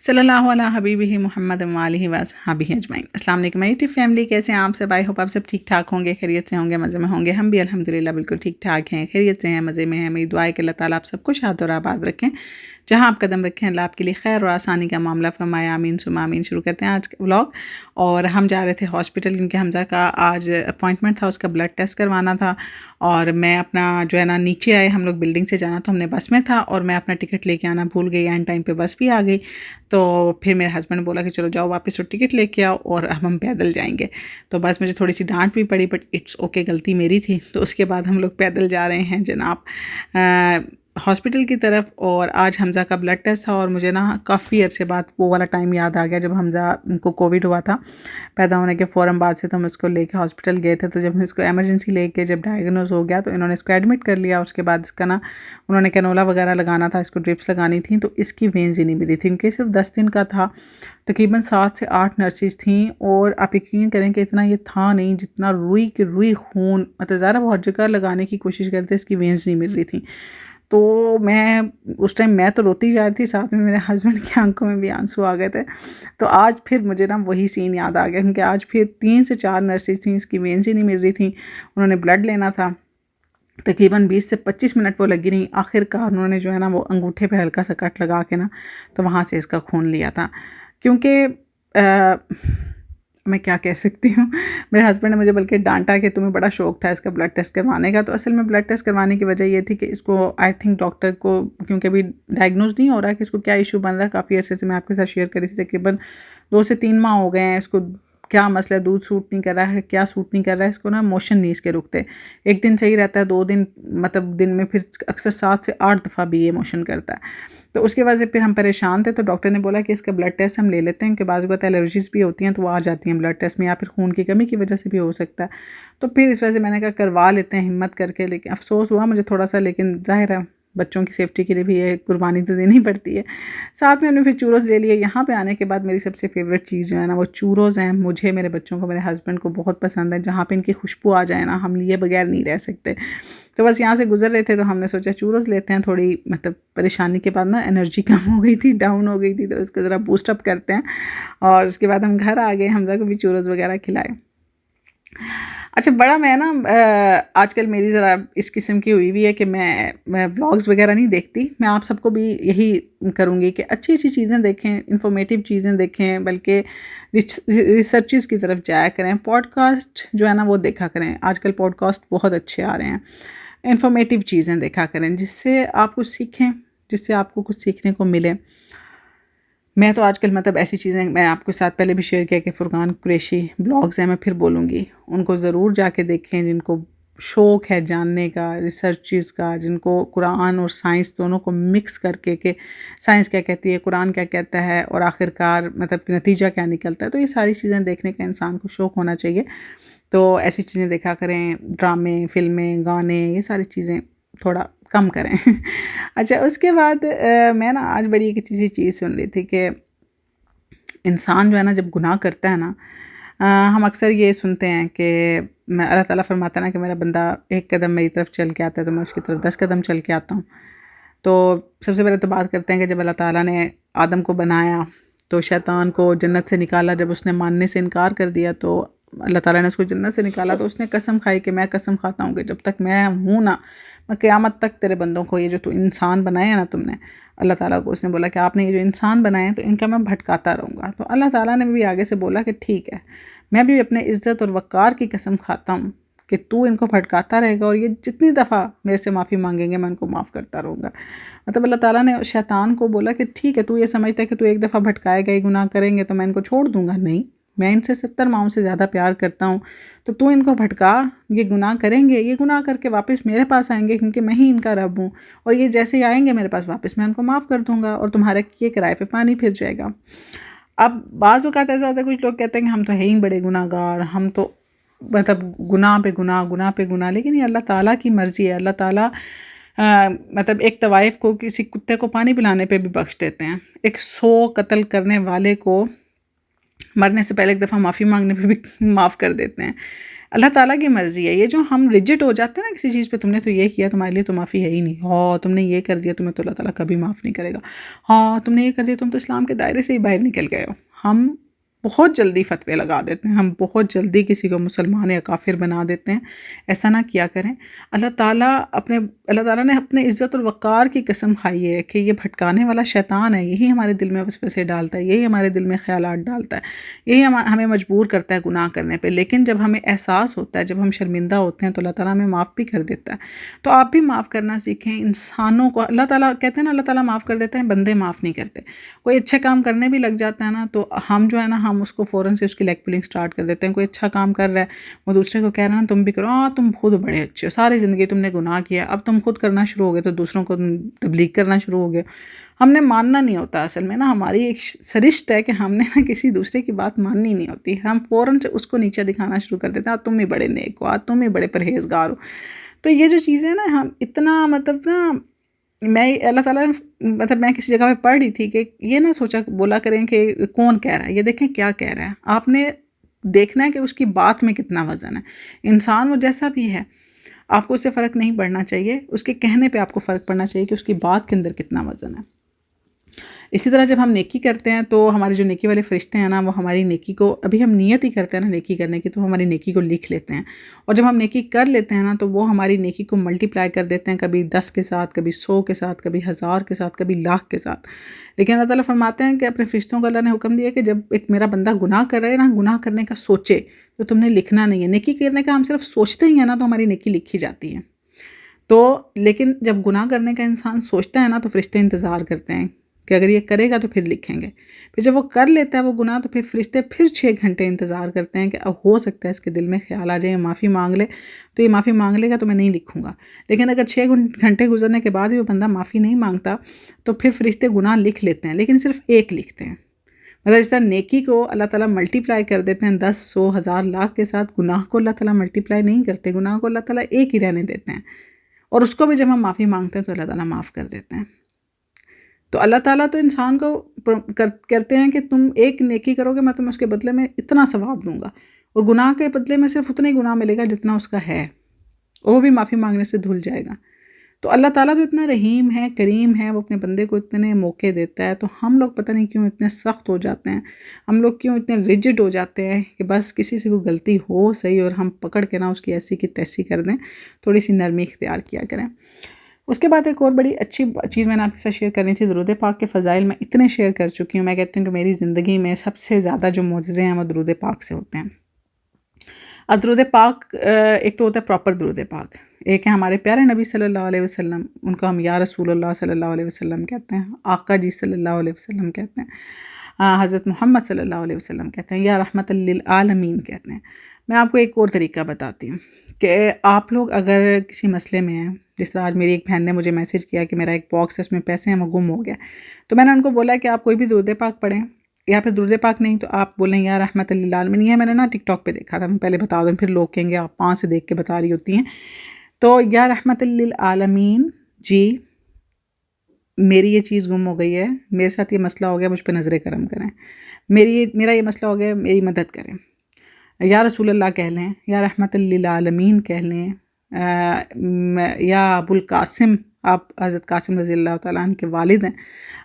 صلی اللہ علیہ حبیبہ محمد وآلہ وصحبہ اجمعین۔ السلام علیکم یوٹیوب فیملی، کیسے ہیں آپ سب؟ آئی ہوپ آپ سب ٹھیک ٹھاک ہوں گے، خیریت سے ہوں گے، مزے میں ہوں گے۔ ہم بھی الحمدللہ بالکل ٹھیک ٹھاک ہیں، خیریت سے ہیں، مزے میں ہیں۔ میری دعا ہے کہ اللہ تعالیٰ آپ سب کو شاد اور آباد رکھیں، جہاں آپ قدم رکھیں اللہ آپ کے لیے خیر اور آسانی کا معاملہ فرمائے، آمین ثم آمین۔ شروع کرتے ہیں آج کا ولاگ۔ اور ہم جا رہے تھے ہاسپٹل کیونکہ حمزہ کا آج اپوائنٹمنٹ تھا، اس کا بلڈ ٹیسٹ کروانا تھا۔ اور میں اپنا جو ہے نا نیچے آئے، ہم لوگ بلڈنگ سے جانا تو ہم نے بس میں تھا، اور میں اپنا ٹکٹ لے کے آنا بھول گئی، اینڈ ٹائم پہ بس بھی آ گئی۔ تو پھر میرے ہسبینڈ نے بولا کہ چلو جاؤ واپس اور ٹکٹ لے کے آؤ اور اب ہم پیدل جائیں گے۔ تو بس مجھے تھوڑی سی ڈانٹ بھی پڑی، بٹ اٹس اوکے، غلطی میری تھی۔ تو اس کے بعد ہم لوگ پیدل جا رہے ہیں جناب ہاسپٹل کی طرف۔ اور آج حمزہ کا بلڈ ٹیسٹ تھا، اور مجھے نا کافی عرصے بعد وہ والا ٹائم یاد آ گیا جب حمزہ کو کووڈ ہوا تھا، پیدا ہونے کے فوراً بعد سے تو ہم اس کو لے کے ہاسپٹل گئے تھے۔ تو جب ہم اس کو ایمرجنسی لے کے جب ڈائیگنوز ہو گیا تو انہوں نے اس کو ایڈمٹ کر لیا۔ اس کے بعد اس کا نا انہوں نے کینولا وغیرہ لگانا تھا، اس کو ڈرپس لگانی تھیں، تو اس کی وینز ہی نہیں ملی تھی، کیونکہ صرف 10 دن کا تھا۔ تقریباً 7 سے 8 نرسز تھیں، اور آپ یقین کریں کہ اتنا یہ تھا نہیں جتنا روئی کے روئی خون، مطلب ظاہر بہت جگہ لگانے کی کوشش کرتے، اس کی وینز نہیں مل رہی تھیں۔ تو میں اس ٹائم میں تو روتی جا رہی تھی، ساتھ میں میرے ہسبینڈ کی آنکھوں میں بھی آنسو آ گئے تھے۔ تو آج پھر مجھے نا وہی سین یاد آ گیا، کیونکہ آج پھر 3 سے 4 نرسز تھیں، اس کی وینز ہی نہیں مل رہی تھیں۔ انہوں نے بلڈ لینا تھا، تقریباً 20 سے 25 منٹ وہ لگی رہیں، آخر کار انہوں نے جو ہے نا وہ انگوٹھے پہ ہلکا سا کٹ لگا کے نا تو وہاں سے اس کا خون لیا تھا۔ کیونکہ میں کیا کہہ سکتی ہوں، میرے ہسبینڈ نے مجھے بلکہ ڈانٹا کہ تمہیں بڑا شوق تھا اس کا بلڈ ٹیسٹ کروانے کا۔ تو اصل میں بلڈ ٹیسٹ کروانے کی وجہ یہ تھی کہ اس کو آئی تھنک ڈاکٹر کو، کیونکہ ابھی ڈائگنوز نہیں ہو رہا ہے کہ اس کو کیا ایشو بن رہا ہے، کافی عرصے سے میں آپ کے ساتھ شیئر کری تھی، تقریباً 2 سے 3 ماہ ہو گئے ہیں اس کو، کیا مسئلہ، دودھ سوٹ نہیں کر رہا ہے، کیا سوٹ نہیں کر رہا ہے، اس کو نا موشن نہیں اس کے رکتے، ایک دن صحیح رہتا ہے، 2 دن مطلب دن میں پھر اکثر 7 سے 8 دفعہ بھی یہ موشن کرتا ہے۔ تو اس کی وجہ سے پھر ہم پریشان تھے، تو ڈاکٹر نے بولا کہ اس کا بلڈ ٹیسٹ ہم لے لیتے ہیں، کہ بعض اوقات الرجیز بھی ہوتی ہیں تو وہ آ جاتی ہیں بلڈ ٹیسٹ میں، یا پھر خون کی کمی کی وجہ سے بھی ہو سکتا ہے۔ تو پھر اس وجہ سے میں نے کہا کروا لیتے ہیں ہمت کر کے، لیکن افسوس ہوا مجھے تھوڑا سا، لیکن ظاہر ہے بچوں کی سیفٹی کے لیے بھی یہ قربانی تو دینی پڑتی ہے۔ ساتھ میں ہم نے پھر چوروز لے لیے۔ یہاں پہ آنے کے بعد میری سب سے فیوریٹ چیز جو ہے نا وہ چوروز ہیں، مجھے، میرے بچوں کو، میرے ہسبینڈ کو بہت پسند ہے۔ جہاں پہ ان کی خوشبو آ جائے نا ہم لیے بغیر نہیں رہ سکتے۔ تو بس یہاں سے گزر رہے تھے تو ہم نے سوچا چوروز لیتے ہیں، تھوڑی مطلب پریشانی کے بعد نا انرجی کم ہو گئی تھی، ڈاؤن ہو گئی تھی، تو اس کو ذرا بوسٹ اپ کرتے ہیں۔ اور اس کے بعد ہم گھر آ گئے، حمزہ کو بھی چوروز وغیرہ کھلائے۔ اچھا، بڑا میں نا آج کل میری ذرا اس قسم کی ہوئی ہے کہ میں ولاگز وغیرہ نہیں دیکھتی۔ میں آپ سب کو بھی یہی کروں گی کہ اچھی اچھی چیزیں دیکھیں، انفارمیٹیو چیزیں دیکھیں، بلکہ ریسرچز کی طرف جایا کریں۔ پوڈ کاسٹ جو ہے نا وہ دیکھا کریں، آج کل پوڈ کاسٹ بہت اچھے آ رہے ہیں۔ انفارمیٹیو چیزیں دیکھا کریں جس سے آپ کچھ سیکھیں، جس سے آپ کو کچھ سیکھنے کو ملے۔ میں تو آج کل مطلب ایسی چیزیں میں آپ کے ساتھ پہلے بھی شیئر کیا کہ فرقان قریشی بلاگز ہیں، میں پھر بولوں گی، ان کو ضرور جا کے دیکھیں، جن کو شوق ہے جاننے کا، ریسرچز کا، جن کو قرآن اور سائنس دونوں کو مکس کر کے کہ سائنس کیا کہتی ہے، قرآن کیا کہتا ہے، اور آخر کار مطلب نتیجہ کیا نکلتا ہے۔ تو یہ ساری چیزیں دیکھنے کا انسان کو شوق ہونا چاہیے۔ تو ایسی چیزیں دیکھا کریں، ڈرامے، فلمیں، گانے، یہ ساری چیزیں تھوڑا کم کریں۔ اچھا، اس کے بعد میں نا آج بڑی ایک چیزی چیز سن رہی تھی کہ انسان جو ہے نا جب گناہ کرتا ہے نا، ہم اکثر یہ سنتے ہیں کہ میں اللہ تعالیٰ فرماتا ہے نا کہ میرا بندہ ایک قدم میری طرف چل کے آتا ہے تو میں اس کی طرف 10 قدم چل کے آتا ہوں۔ تو سب سے پہلے تو بات کرتے ہیں کہ جب اللہ تعالیٰ نے آدم کو بنایا تو شیطان کو جنت سے نکالا، جب اس نے ماننے سے انکار کر دیا تو اللہ تعالیٰ نے اس کو جنت سے نکالا، تو اس نے قسم کھائی کہ میں قسم کھاتا ہوں کہ جب تک میں ہوں نا، میں قیامت تک تیرے بندوں کو، یہ جو تو انسان بنائے ہیں نا تم نے، اللہ تعالیٰ کو اس نے بولا کہ آپ نے یہ جو انسان بنائے ہیں تو ان کا میں بھٹکاتا رہوں گا۔ تو اللہ تعالیٰ نے بھی آگے سے بولا کہ ٹھیک ہے، میں بھی اپنے عزت اور وقار کی قسم کھاتا ہوں کہ تو ان کو بھٹکاتا رہے گا، اور یہ جتنی دفعہ میرے سے معافی مانگیں گے میں ان کو معاف کرتا رہوں گا۔ مطلب اللہ تعالیٰ نے شیطان کو بولا کہ ٹھیک ہے، تو یہ سمجھتا ہے کہ تو ایک دفعہ بھٹکائے گا، یہ گناہ کریں گے تو میں ان کو چھوڑ دوں گا، نہیں، میں ان سے 70 ماؤں سے زیادہ پیار کرتا ہوں، تو ان کو بھٹکا، یہ گناہ کریں گے، یہ گناہ کر کے واپس میرے پاس آئیں گے کیونکہ میں ہی ان کا رب ہوں، اور یہ جیسے ہی آئیں گے میرے پاس واپس میں ان کو معاف کر دوں گا، اور تمہارے کیے کرائے پہ پانی پھر جائے گا۔ اب بعض اوقات ایسا ہوتا ہے، کچھ لوگ کہتے ہیں کہ ہم تو ہے ہی بڑے گناہ گار، ہم تو مطلب گناہ پہ گناہ، گناہ پہ گناہ، لیکن یہ اللہ تعالیٰ کی مرضی ہے۔ اللہ تعالیٰ مطلب ایک طوائف کو، کسی کتے کو پانی پلانے پہ بھی بخش دیتے ہیں، ایک 100 قتل کرنے والے کو مرنے سے پہلے ایک دفعہ معافی مانگنے پہ بھی معاف کر دیتے ہیں۔ اللہ تعالیٰ کی مرضی ہے. یہ جو ہم ریجٹ ہو جاتے ہیں نا کسی چیز پہ، تم نے تو یہ کیا تمہارے لیے تو معافی ہے ہی نہیں، ہاں تم نے یہ کر دیا تمہیں تو اللہ تعالیٰ کبھی معاف نہیں کرے گا، ہاں تم نے یہ کر دیا تم تو اسلام کے دائرے سے ہی باہر نکل گئے ہو. ہم بہت جلدی فتوے لگا دیتے ہیں، ہم بہت جلدی کسی کو مسلمان یا کافر بنا دیتے ہیں. ایسا نہ کیا کریں. اللہ تعالیٰ نے اپنے عزت الوقار کی قسم کھائی ہے کہ یہ بھٹکانے والا شیطان ہے، یہی ہمارے دل میں وسوسے ڈالتا ہے، یہی ہمارے دل میں خیالات ڈالتا ہے، یہی ہمیں مجبور کرتا ہے گناہ کرنے پہ. لیکن جب ہمیں احساس ہوتا ہے، جب ہم شرمندہ ہوتے ہیں تو اللہ تعالیٰ ہمیں معاف بھی کر دیتا ہے. تو آپ بھی معاف کرنا سیکھیں. انسانوں کو اللہ تعالیٰ کہتے ہیں نا، اللہ تعالیٰ معاف کر دیتے ہیں، بندے معاف نہیں کرتے. کوئی اچھا کام کرنے بھی لگ جاتا ہے نا تو ہم جو ہے نا، ہم اس کو فوراً سے اس کی لیگ پولنگ سٹارٹ کر دیتے ہیں. کوئی اچھا کام کر رہا ہے، وہ دوسرے کو کہہ رہا ہے نا تم بھی کرو، ہاں تم خود بڑے اچھے ہو، ساری زندگی تم نے گناہ کیا، اب تم خود کرنا شروع ہو گئے تو دوسروں کو تبلیغ کرنا شروع ہو گئے. ہم نے ماننا نہیں ہوتا اصل میں نا، ہماری ایک سرشت ہے کہ ہم نے نا کسی دوسرے کی بات ماننی نہیں ہوتی. ہم فوراً سے اس کو نیچے دکھانا شروع کر دیتے ہیں، تم ہی بڑے نیک ہو، تم ہی بڑے پرہیزگار ہو. تو یہ جو چیزیں نا، ہم اتنا مطلب نا، اللہ تعالیٰ مطلب میں کسی جگہ پہ پڑھ رہی تھی کہ یہ نہ سوچا بولا کریں کہ کون کہہ رہا ہے، یہ دیکھیں کیا کہہ رہا ہے. آپ نے دیکھنا ہے کہ اس کی بات میں کتنا وزن ہے. انسان وہ جیسا بھی ہے، آپ کو اس سے فرق نہیں پڑنا چاہیے، اس کے کہنے پہ آپ کو فرق پڑنا چاہیے کہ اس کی بات کے اندر کتنا وزن ہے. اسی طرح جب ہم نیکی کرتے ہیں تو ہمارے جو نیکی والے فرشتے ہیں نا، وہ ہماری نیکی کو، ابھی ہم نیت ہی کرتے ہیں نا نیکی کرنے کی، تو ہماری نیکی کو لکھ لیتے ہیں. اور جب ہم نیکی کر لیتے ہیں نا تو وہ ہماری نیکی کو ملٹی پلائی کر دیتے ہیں، کبھی 10 کے ساتھ، کبھی 100 کے ساتھ، کبھی 1000 کے ساتھ، کبھی لاکھ کے ساتھ. لیکن اللہ تعالیٰ فرماتے ہیں کہ اپنے فرشتوں کو اللہ نے حکم دیا کہ جب ایک میرا بندہ گناہ کر رہا ہے نا، گناہ کرنے کا سوچے تو تم نے لکھنا نہیں ہے. نیکی کرنے کا ہم صرف سوچتے ہی ہیں نا تو ہماری نیکی لکھی جاتی ہے. تو لیکن جب گناہ کرنے کا انسان سوچتا ہے نا تو فرشتے انتظار کرتے ہیں کہ اگر یہ کرے گا تو پھر لکھیں گے. پھر جب وہ کر لیتا ہے وہ گناہ تو پھر فرشتے پھر 6 گھنٹے انتظار کرتے ہیں کہ اب ہو سکتا ہے اس کے دل میں خیال آ جائے، معافی مانگ لے، تو یہ معافی مانگ لے گا تو میں نہیں لکھوں گا. لیکن اگر 6 گھنٹے گزرنے کے بعد بھی وہ بندہ معافی نہیں مانگتا تو پھر فرشتے گناہ لکھ لیتے ہیں، لیکن صرف ایک لکھتے ہیں. مطلب اس طرح نیکی کو اللہ تعالیٰ ملٹی پلائی کر دیتے ہیں 10 100 1000 لاکھ کے ساتھ. گناہ کو اللہ تعالیٰ ملٹی پلائی نہیں کرتے، گناہ کو اللہ تعالیٰ ایک ہی رہنے دیتے ہیں. اور اس کو بھی جب ہم معافی مانگتے ہیں تو اللہ تعالیٰ معاف کر دیتے ہیں. تو اللہ تعالیٰ تو انسان کو کرتے ہیں کہ تم ایک نیکی کرو گے میں تمہیں اس کے بدلے میں اتنا ثواب دوں گا، اور گناہ کے بدلے میں صرف اتنا ہی گناہ ملے گا جتنا اس کا ہے، اور وہ بھی معافی مانگنے سے دھل جائے گا. تو اللہ تعالیٰ تو اتنا رحیم ہے، کریم ہے، وہ اپنے بندے کو اتنے موقع دیتا ہے. تو ہم لوگ پتہ نہیں کیوں اتنے سخت ہو جاتے ہیں، ہم لوگ کیوں اتنے ریجڈ ہو جاتے ہیں کہ بس کسی سے کوئی غلطی ہو صحیح اور ہم پکڑ کے نہ اس کی ایسی کی تیسی کر دیں. تھوڑی سی نرمی اختیار کیا کریں. اس کے بعد ایک اور بڑی اچھی چیز میں نے آپ کے ساتھ شیئر کرنی تھی. درود پاک کے فضائل میں اتنے شیئر کر چکی ہوں، میں کہتی ہوں کہ میری زندگی میں سب سے زیادہ جو معجزے ہیں وہ درود پاک سے ہوتے ہیں. اب درود پاک ایک تو ہوتا ہے پراپر درود پاک، ایک ہے ہمارے پیارے نبی صلی اللہ علیہ وسلم، ان کو ہم یا رسول اللہ صلی اللہ علیہ وسلم کہتے ہیں، آقا جی صلی اللہ علیہ وسلم کہتے ہیں، حضرت محمد صلی اللہ علیہ وسلم کہتے ہیں، یا رحمت للعالمین کہتے ہیں. میں آپ کو ایک اور طریقہ بتاتی ہوں کہ آپ لوگ اگر کسی مسئلے میں ہیں، جس طرح آج میری ایک بہن نے مجھے میسیج کیا کہ میرا ایک باکس ہے اس میں پیسے ہیں وہ گم ہو گیا، تو میں نے ان کو بولا کہ آپ کوئی بھی درود پاک پڑھیں، یا پھر درود پاک نہیں تو آپ بولیں یا رحمت للعالمین. یہ میں نے نا ٹک ٹاک پہ دیکھا تھا، میں پہلے بتا دوں پھر لوگ کہیں گے آپ 5 سے دیکھ کے بتا رہی ہوتی ہیں. تو یا رحمت للعالمین جی میری یہ چیز گم ہو گئی ہے، میرے ساتھ یہ مسئلہ ہو گیا، مجھ پہ نظر کرم کریں، میرا یہ مسئلہ ہو گیا، میری مدد کریں. یا رسول اللہ کہہ لیں، یا رحمت للعالمین کہہ لیں، یا ابو القاسم، آپ حضرت قاسم رضی اللہ تعالیٰ عنہ کے والد ہیں،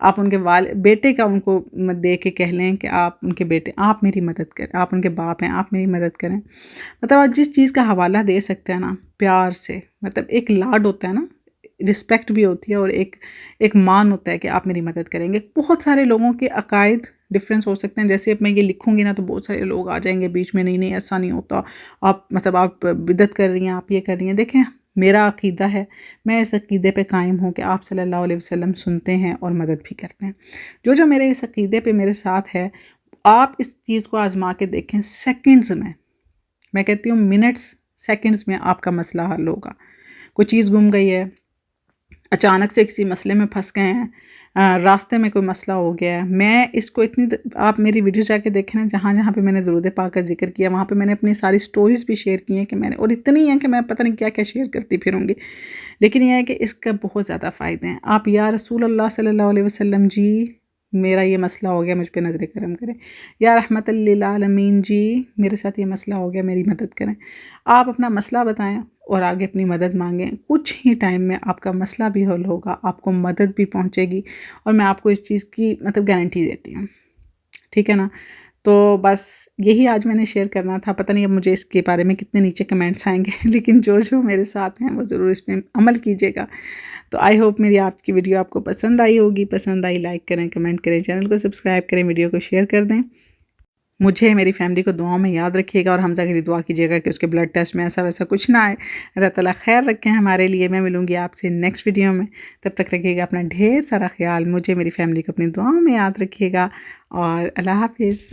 آپ ان کے بیٹے کا ان کو دے کے کہہ لیں کہ آپ ان کے بیٹے، آپ میری مدد کریں، آپ ان کے باپ ہیں، آپ میری مدد کریں. مطلب آپ جس چیز کا حوالہ دے سکتے ہیں نا پیار سے، مطلب ایک لاڈ ہوتا ہے نا، رسپیکٹ بھی ہوتی ہے، اور ایک مان ہوتا ہے کہ آپ میری مدد کریں گے. بہت سارے لوگوں کے عقائد ڈفرینس ہو سکتے ہیں، جیسے اب میں یہ لکھوں گی نا تو بہت سارے لوگ آ جائیں گے بیچ میں، نہیں ایسا نہیں ہوتا، آپ بدعت کر رہی ہیں، آپ یہ کر رہی ہیں. دیکھیں میرا عقیدہ ہے، میں اس عقیدے پہ قائم ہوں کہ آپ صلی اللہ علیہ وسلم سنتے ہیں اور مدد بھی کرتے ہیں. جو میرے اس عقیدے پہ میرے ساتھ ہے، آپ اس چیز کو آزما کے دیکھیں، سیکنڈز میں کہتی ہوں منٹس سیکنڈز میں آپ کا مسئلہ حل ہوگا. کوئی چیز گم گئی ہے، اچانک سے کسی مسئلے میں پھنس گئے ہیں، راستے میں کوئی مسئلہ ہو گیا ہے، میں اس کو آپ میری ویڈیو جا کے دیکھیں نا، جہاں پہ میں نے درود پاک کا ذکر کیا وہاں پہ میں نے اپنی ساری سٹوریز بھی شیئر کی ہیں کہ میں نے، اور اتنی ہیں کہ میں پتہ نہیں کیا شیئر کرتی پھروں گی. لیکن یہ ہے کہ اس کا بہت زیادہ فائدے ہیں. آپ یا رسول اللہ صلی اللہ علیہ وسلم جی میرا یہ مسئلہ ہو گیا، مجھ پہ نظر کرم کریں، یا رحمت للعالمین جی میرے ساتھ یہ مسئلہ ہو گیا، میری مدد کریں۔ آپ اپنا مسئلہ بتائیں اور آگے اپنی مدد مانگیں، کچھ ہی ٹائم میں آپ کا مسئلہ بھی حل ہوگا، آپ کو مدد بھی پہنچے گی، اور میں آپ کو اس چیز کی گارنٹی دیتی ہوں، ٹھیک ہے نا؟ تو بس یہی آج میں نے شیئر کرنا تھا۔ پتہ نہیں اب مجھے اس کے بارے میں کتنے نیچے کمنٹس آئیں گے لیکن جو میرے ساتھ ہیں وہ ضرور اس پہ عمل کیجیے گا۔ تو آئی ہوپ میری آپ کی ویڈیو آپ کو پسند آئی ہوگی، پسند آئی لائک کریں، کمنٹ کریں، چینل کو سبسکرائب کریں، ویڈیو کو شیئر کر دیں۔ مجھے میری فیملی کو دعاؤں میں یاد رکھیے گا، اور حمزہ کے لیے دعا کیجیے گا کہ اس کے بلڈ ٹیسٹ میں ایسا ویسا کچھ نہ آئے۔ اللہ تعالیٰ خیر رکھیں ہمارے لیے۔ میں ملوں گی آپ سے نیکسٹ ویڈیو میں، تب تک رکھیے گا اپنا ڈھیر سارا خیال، مجھے میری فیملی کو اپنی دعاؤں میں یاد رکھیے گا، اور اللہ حافظ۔